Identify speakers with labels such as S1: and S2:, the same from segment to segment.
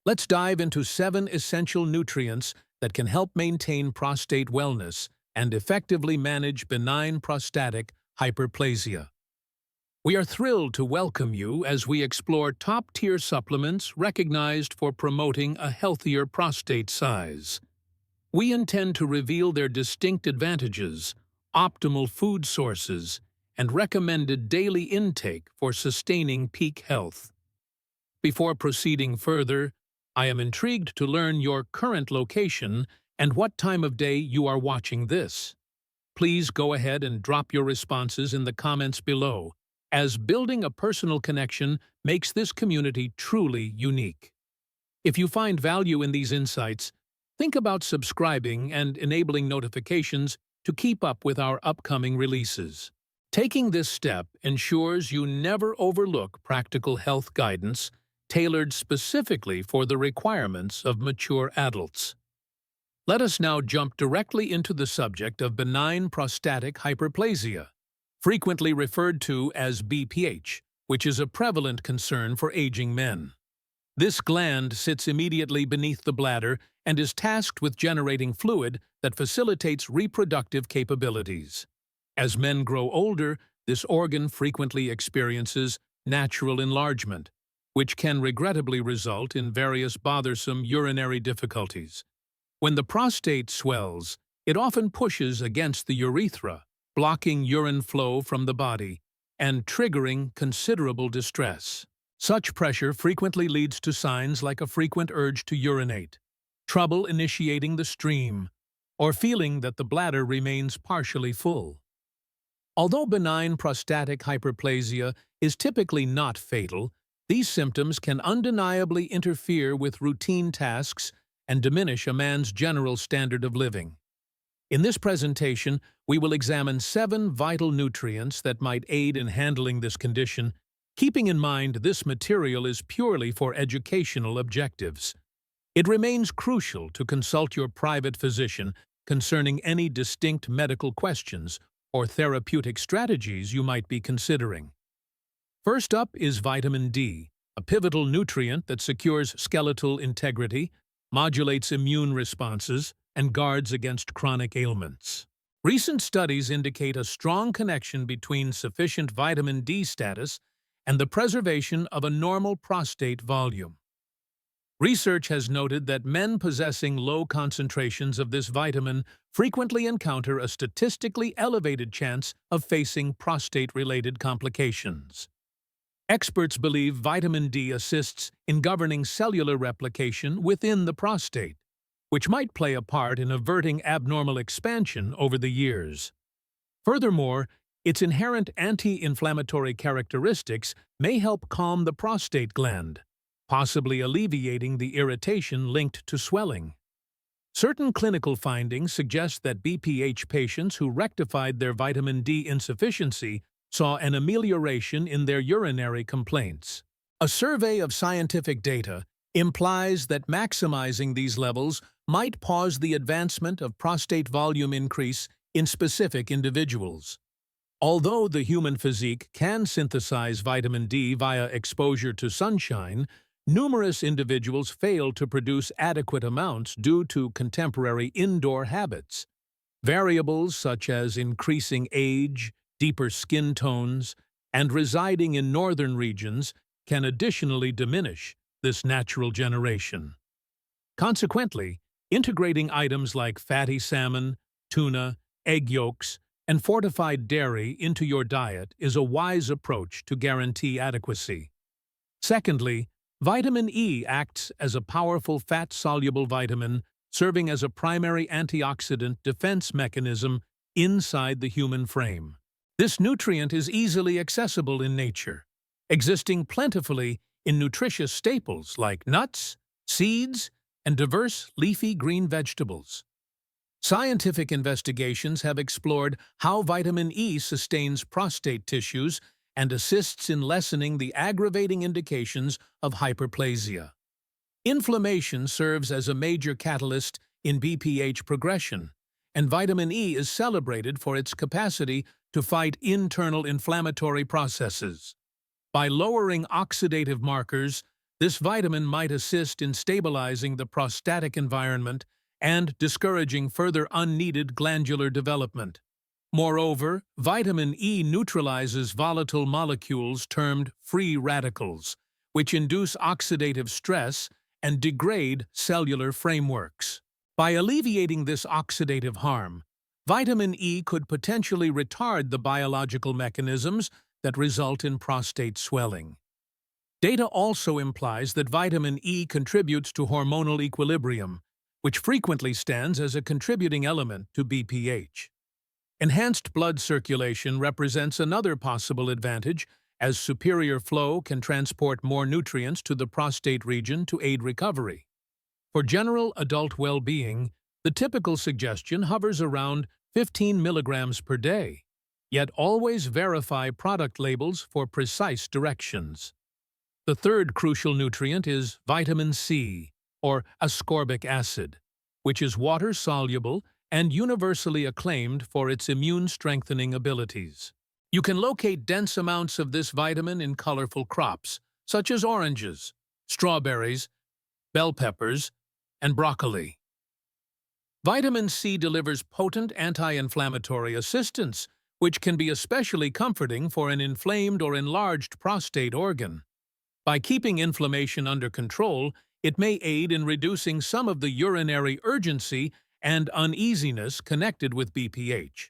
S1: Let's dive into 7 essential nutrients that can help maintain prostate wellness and effectively manage benign prostatic hyperplasia. We are thrilled to welcome you as we explore top-tier supplements recognized for promoting a healthier prostate size. We intend to reveal their distinct advantages, optimal food sources, and recommended daily intake for sustaining peak health. Before proceeding further, I am intrigued to learn your current location and what time of day you are watching this. Please go ahead and drop your responses in the comments below, as building a personal connection makes this community truly unique. If you find value in these insights, think about subscribing and enabling notifications to keep up with our upcoming releases. Taking this step ensures you never overlook practical health guidance tailored specifically for the requirements of mature adults. Let us now jump directly into the subject of benign prostatic hyperplasia, frequently referred to as BPH, which is a prevalent concern for aging men. This gland sits immediately beneath the bladder and is tasked with generating fluid that facilitates reproductive capabilities. As men grow older, this organ frequently experiences natural enlargement, which can regrettably result in various bothersome urinary difficulties. When the prostate swells, it often pushes against the urethra, blocking urine flow from the body and triggering considerable distress. Such pressure frequently leads to signs like a frequent urge to urinate, trouble initiating the stream, or feeling that the bladder remains partially full. Although benign prostatic hyperplasia is typically not fatal, these symptoms can undeniably interfere with routine tasks and diminish a man's general standard of living. In this presentation, we will examine 7 vital nutrients that might aid in handling this condition, keeping in mind this material is purely for educational objectives. It remains crucial to consult your private physician concerning any distinct medical questions or therapeutic strategies you might be considering. First up is vitamin D, a pivotal nutrient that secures skeletal integrity, modulates immune responses, and guards against chronic ailments. Recent studies indicate a strong connection between sufficient vitamin D status and the preservation of a normal prostate volume. Research has noted that men possessing low concentrations of this vitamin frequently encounter a statistically elevated chance of facing prostate-related complications. Experts believe vitamin D assists in governing cellular replication within the prostate, which might play a part in averting abnormal expansion over the years. Furthermore, its inherent anti-inflammatory characteristics may help calm the prostate gland, possibly alleviating the irritation linked to swelling. Certain clinical findings suggest that BPH patients who rectified their vitamin D insufficiency saw an amelioration in their urinary complaints. A survey of scientific data implies that maximizing these levels might pause the advancement of prostate volume increase in specific individuals. Although the human physique can synthesize vitamin D via exposure to sunshine, numerous individuals fail to produce adequate amounts due to contemporary indoor habits. Variables such as increasing age, deeper skin tones, and residing in northern regions can additionally diminish this natural generation. Consequently, integrating items like fatty salmon, tuna, egg yolks, and fortified dairy into your diet is a wise approach to guarantee adequacy. Secondly, vitamin E acts as a powerful fat-soluble vitamin, serving as a primary antioxidant defense mechanism inside the human frame. This nutrient is easily accessible in nature, existing plentifully in nutritious staples like nuts, seeds, and diverse leafy green vegetables. Scientific investigations have explored how vitamin E sustains prostate tissues and assists in lessening the aggravating indications of hyperplasia. Inflammation serves as a major catalyst in BPH progression, and vitamin E is celebrated for its capacity to fight internal inflammatory processes. By lowering oxidative markers, This vitamin might assist in stabilizing the prostatic environment and discouraging further unneeded glandular development. Moreover, vitamin E neutralizes volatile molecules termed free radicals, which induce oxidative stress and degrade cellular frameworks. By alleviating this oxidative harm, vitamin E could potentially retard the biological mechanisms that result in prostate swelling. Data also implies that vitamin E contributes to hormonal equilibrium, which frequently stands as a contributing element to BPH. Enhanced blood circulation represents another possible advantage, as superior flow can transport more nutrients to the prostate region to aid recovery. For general adult well-being, the typical suggestion hovers around 15 milligrams per day, yet always verify product labels for precise directions. The third crucial nutrient is vitamin C, or ascorbic acid, which is water-soluble and universally acclaimed for its immune-strengthening abilities. You can locate dense amounts of this vitamin in colorful crops, such as oranges, strawberries, bell peppers, and broccoli. Vitamin C delivers potent anti-inflammatory assistance, which can be especially comforting for an inflamed or enlarged prostate organ. By keeping inflammation under control, it may aid in reducing some of the urinary urgency and uneasiness connected with BPH.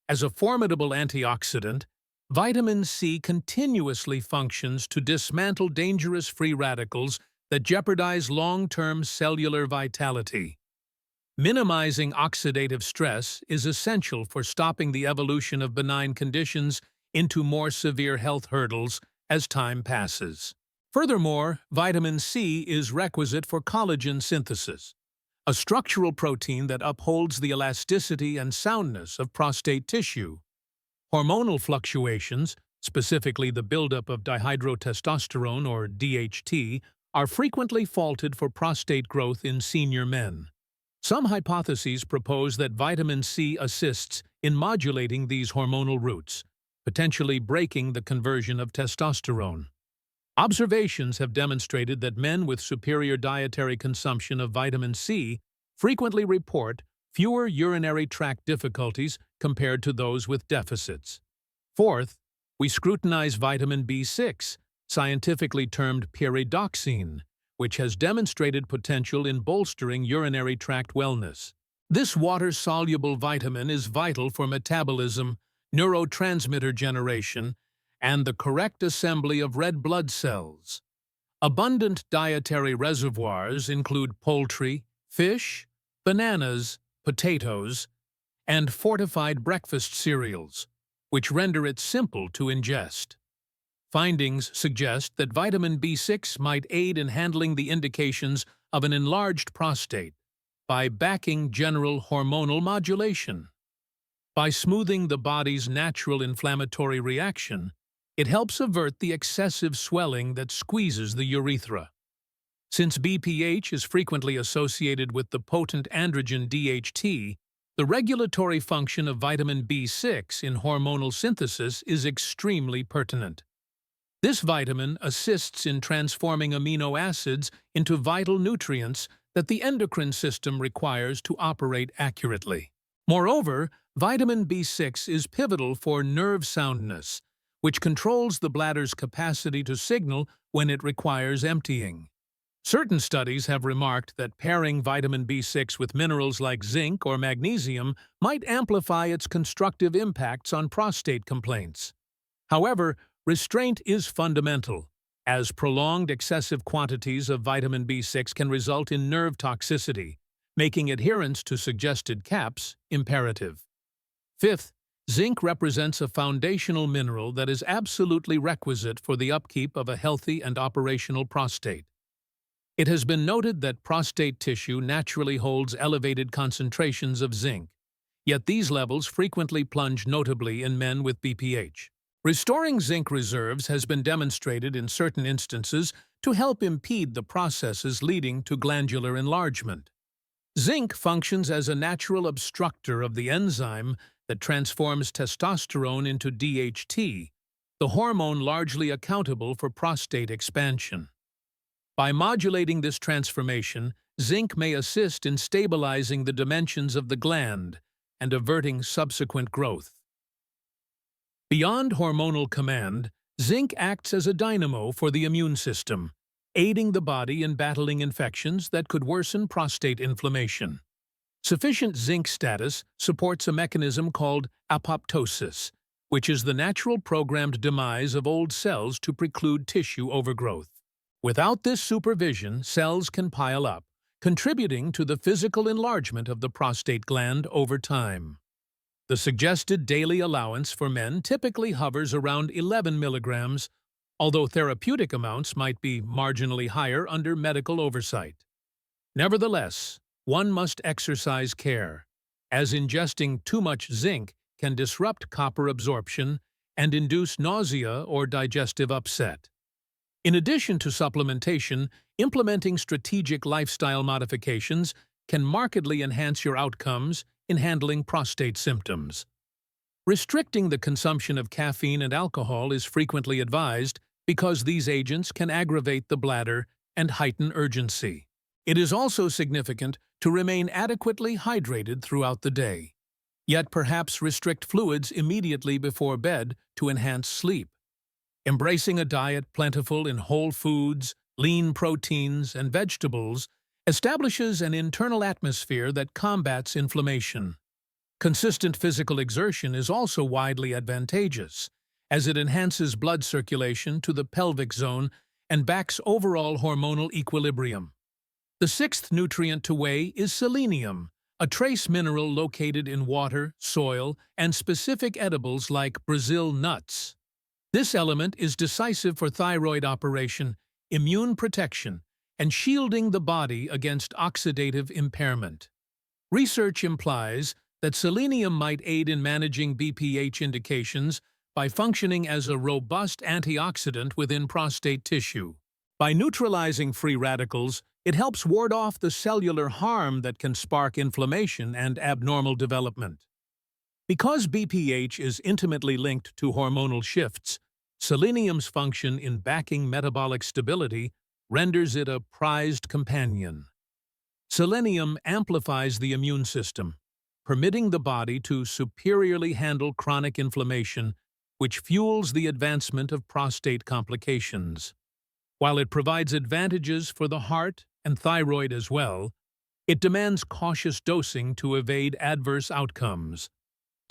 S1: As a formidable antioxidant, vitamin C continuously functions to dismantle dangerous free radicals that jeopardize long-term cellular vitality. Minimizing oxidative stress is essential for stopping the evolution of benign conditions into more severe health hurdles as time passes. Furthermore, vitamin C is requisite for collagen synthesis, a structural protein that upholds the elasticity and soundness of prostate tissue. Hormonal fluctuations, specifically the buildup of dihydrotestosterone or DHT, are frequently faulted for prostate growth in senior men. Some hypotheses propose that vitamin C assists in modulating these hormonal routes, potentially breaking the conversion of testosterone. Observations have demonstrated that men with superior dietary consumption of vitamin C frequently report fewer urinary tract difficulties compared to those with deficits. Fourth, we scrutinize vitamin B6, scientifically termed pyridoxine, which has demonstrated potential in bolstering urinary tract wellness. This water-soluble vitamin is vital for metabolism, neurotransmitter generation, and the correct assembly of red blood cells. Abundant dietary reservoirs include poultry, fish, bananas, potatoes, and fortified breakfast cereals, which render it simple to ingest. Findings suggest that vitamin B6 might aid in handling the indications of an enlarged prostate by backing general hormonal modulation. By smoothing the body's natural inflammatory reaction, it helps avert the excessive swelling that squeezes the urethra. Since BPH is frequently associated with the potent androgen DHT, the regulatory function of vitamin B6 in hormonal synthesis is extremely pertinent. This vitamin assists in transforming amino acids into vital nutrients that the endocrine system requires to operate accurately. Moreover, vitamin B6 is pivotal for nerve soundness, which controls the bladder's capacity to signal when it requires emptying. Certain studies have remarked that pairing vitamin B6 with minerals like zinc or magnesium might amplify its constructive impacts on prostate complaints. However, restraint is fundamental, as prolonged excessive quantities of vitamin B6 can result in nerve toxicity, making adherence to suggested caps imperative. Fifth, zinc represents a foundational mineral that is absolutely requisite for the upkeep of a healthy and operational prostate. It has been noted that prostate tissue naturally holds elevated concentrations of zinc, yet these levels frequently plunge notably in men with BPH. Restoring zinc reserves has been demonstrated in certain instances to help impede the processes leading to glandular enlargement. Zinc functions as a natural obstructor of the enzyme that transforms testosterone into DHT, the hormone largely accountable for prostate expansion. By modulating this transformation, zinc may assist in stabilizing the dimensions of the gland and averting subsequent growth. Beyond hormonal command, zinc acts as a dynamo for the immune system, aiding the body in battling infections that could worsen prostate inflammation. Sufficient zinc status supports a mechanism called apoptosis, which is the natural programmed demise of old cells to preclude tissue overgrowth. Without this supervision, cells can pile up, contributing to the physical enlargement of the prostate gland over time. The suggested daily allowance for men typically hovers around 11 milligrams, although therapeutic amounts might be marginally higher under medical oversight. Nevertheless, one must exercise care, as ingesting too much zinc can disrupt copper absorption and induce nausea or digestive upset. In addition to supplementation, implementing strategic lifestyle modifications can markedly enhance your outcomes in handling prostate symptoms. Restricting the consumption of caffeine and alcohol is frequently advised because these agents can aggravate the bladder and heighten urgency. It is also significant to remain adequately hydrated throughout the day, yet perhaps restrict fluids immediately before bed to enhance sleep. Embracing a diet plentiful in whole foods, lean proteins, and vegetables establishes an internal atmosphere that combats inflammation. Consistent physical exertion is also widely advantageous, as it enhances blood circulation to the pelvic zone and backs overall hormonal equilibrium. The sixth nutrient to weigh is selenium, a trace mineral located in water, soil, and specific edibles like Brazil nuts. This element is decisive for thyroid operation, immune protection, and shielding the body against oxidative impairment. Research implies that selenium might aid in managing BPH indications by functioning as a robust antioxidant within prostate tissue. By neutralizing free radicals, it helps ward off the cellular harm that can spark inflammation and abnormal development. Because BPH is intimately linked to hormonal shifts, selenium's function in backing metabolic stability renders it a prized companion. Selenium amplifies the immune system, permitting the body to superiorly handle chronic inflammation, which fuels the advancement of prostate complications. While it provides advantages for the heart and thyroid as well, it demands cautious dosing to evade adverse outcomes.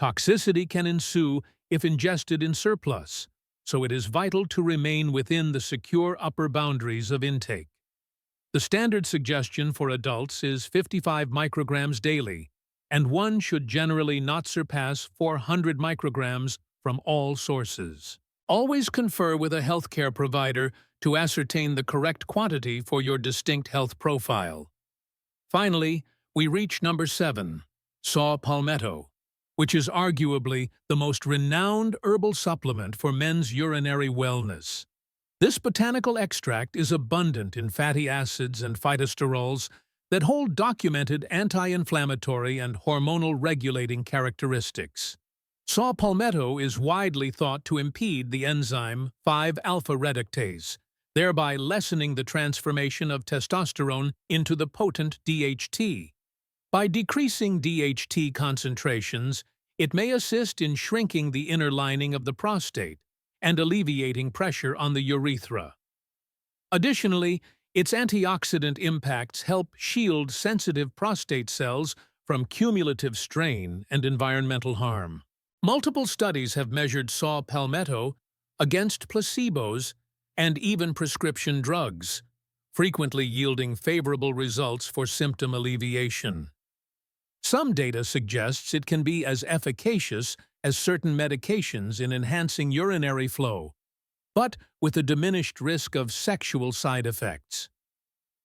S1: Toxicity can ensue if ingested in surplus, so it is vital to remain within the secure upper boundaries of intake. The standard suggestion for adults is 55 micrograms daily, and one should generally not surpass 400 micrograms from all sources. Always confer with a healthcare provider to ascertain the correct quantity for your distinct health profile. Finally, we reach number 7, saw palmetto, which is arguably the most renowned herbal supplement for men's urinary wellness. This botanical extract is abundant in fatty acids and phytosterols that hold documented anti-inflammatory and hormonal regulating characteristics. Saw palmetto is widely thought to impede the enzyme 5-alpha reductase, thereby lessening the transformation of testosterone into the potent DHT. By decreasing DHT concentrations, it may assist in shrinking the inner lining of the prostate and alleviating pressure on the urethra. Additionally, its antioxidant impacts help shield sensitive prostate cells from cumulative strain and environmental harm. Multiple studies have measured saw palmetto against placebos and even prescription drugs, frequently yielding favorable results for symptom alleviation. Some data suggests it can be as efficacious as certain medications in enhancing urinary flow, but with a diminished risk of sexual side effects.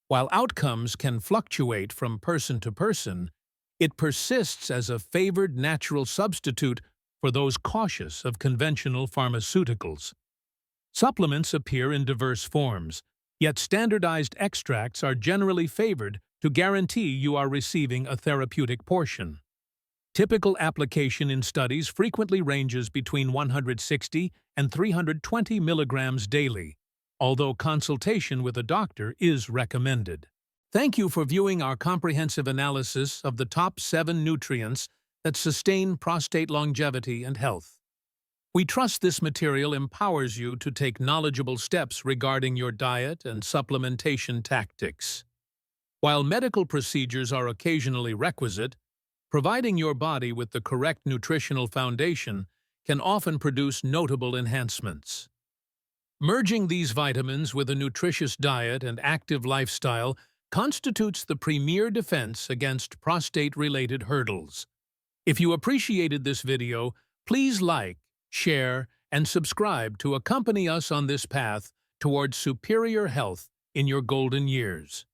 S1: While outcomes can fluctuate from person to person, it persists as a favored natural substitute for those cautious of conventional pharmaceuticals. Supplements appear in diverse forms, yet standardized extracts are generally favored to guarantee you are receiving a therapeutic portion. Typical application in studies frequently ranges between 160 and 320 milligrams daily, although consultation with a doctor is recommended. Thank you for viewing our comprehensive analysis of the top 7 nutrients that sustain prostate longevity and health. We trust this material empowers you to take knowledgeable steps regarding your diet and supplementation tactics. While medical procedures are occasionally requisite, providing your body with the correct nutritional foundation can often produce notable enhancements. Merging these vitamins with a nutritious diet and active lifestyle constitutes the premier defense against prostate-related hurdles. If you appreciated this video, please like, share, and subscribe to accompany us on this path towards superior health in your golden years.